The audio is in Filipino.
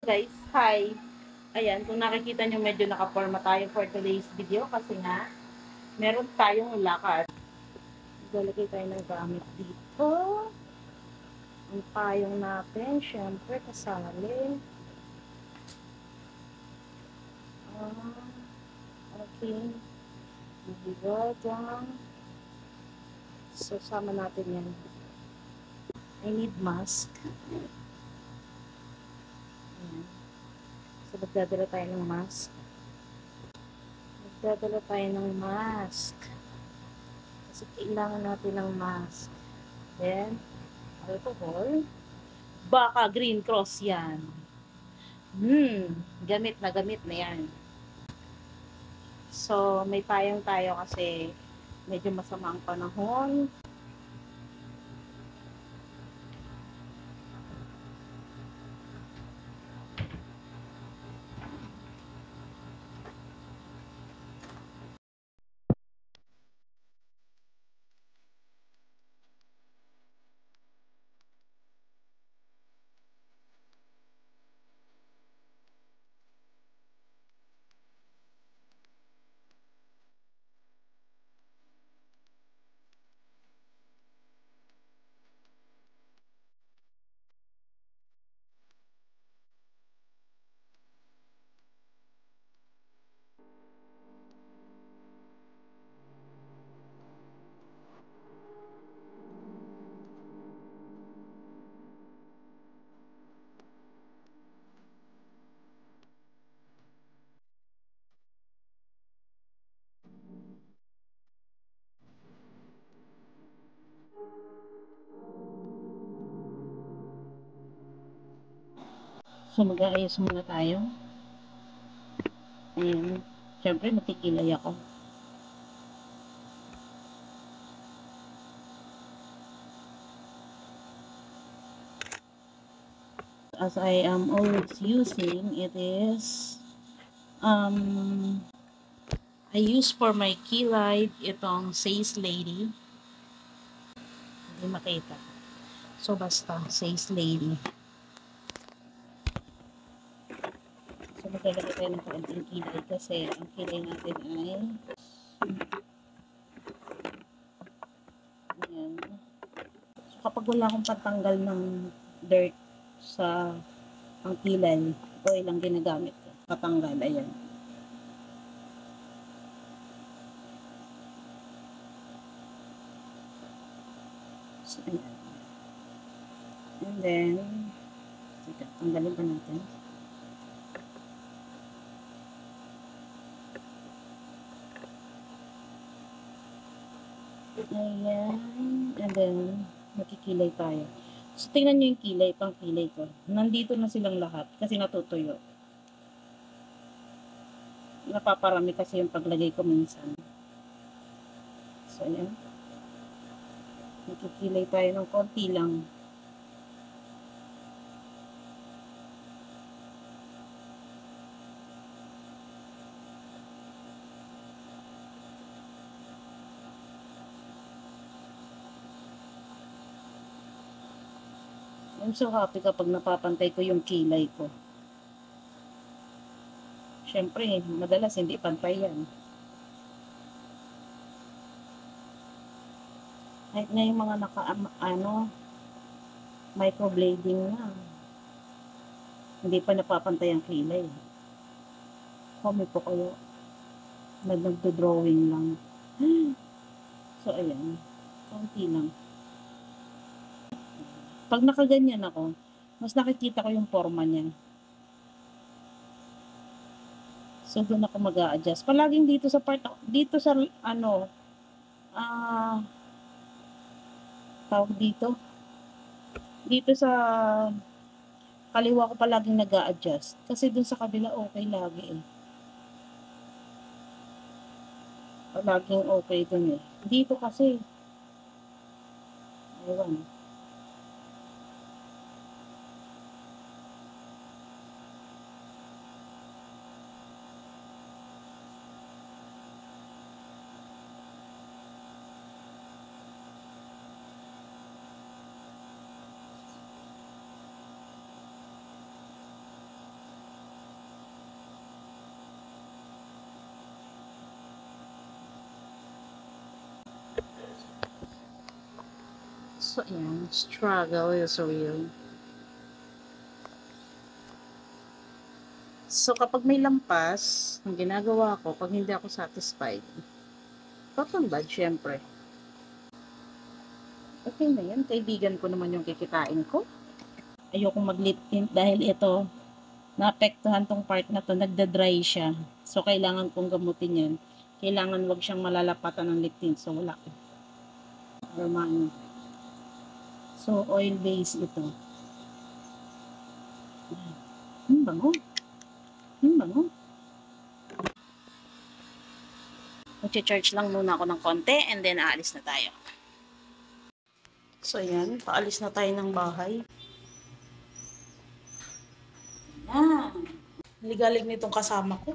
Guys, hi! Ayan, kung nakikita nyo medyo nakaporma tayo for today's video kasi nga, meron tayong lakad. Lalagay tayo ng gamit dito. Ang payong natin, syempre, kasali. Okay. Mabigadang. So, sama natin yan. I need mask. Ayan. So, magdadala tayo ng mask. Magdadala tayo ng mask. Kasi kailangan natin ng mask. Then, alcohol. Baka Green Cross yan. Gamit na yan. So, may payong tayo kasi medyo masama ang panahon. So, mag-aayos muna tayo. Ayan. Siyempre, matikilay ako. As I am always using, it is I use for my key light itong Says Lady. Hindi makita. So, basta, Says Lady. So, maglalagay tayo ng kaunting kilay kasi ang kilay natin ay ayan. So, kapag wala akong patanggal ng dirt sa ang kilay, ito ilang ginagamit ko. Patanggal, ayan. So, ayan. And then, tanggalin pa natin. Ayan. And then, makikilay tayo. So, tingnan nyo yung kilay, pang kilay ko. Nandito na silang lahat kasi natutuyo. Napaparami kasi yung paglagay ko minsan. So, ayan. Makikilay tayo ng konti lang. I'm so happy kapag napapantay ko yung kilay ko. Siyempre, madalas hindi pantay yan. Kahit na yung mga microblading na. Hindi pa napapantay ang kilay. Kami po kayo. Nagdo-drawing lang. So, ayan. Konti lang. Pag nakaganyan ako, mas nakikita ko yung forma niya. So, doon ako mag-a-adjust. Palaging dito sa part, dito sa, tawag dito. Dito sa kaliwa ko palaging nag-a-adjust. Kasi doon sa kabila, okay lagi eh. Palaging okay doon eh. Dito kasi, ayun. So, ayan. Struggle is real. So, kapag may lampas, ang ginagawa ko, pag hindi ako satisfied, cotton bud, syempre. Okay na yan. Kaibigan ko naman yung kikitain ko. Ayokong mag-lip tint dahil ito, naapektuhan tong part na to, nagda-dry siya. So, kailangan kong gamutin yan. Kailangan wag siyang malalapatan ng lip tint. So, wala ko. Romano. So, oil base ito. Bango. Bango. Mag-charge lang muna ako ng konti and then aalis na tayo. So, yan. Paalis na tayo ng bahay. Yan. Ligalig nitong kasama ko.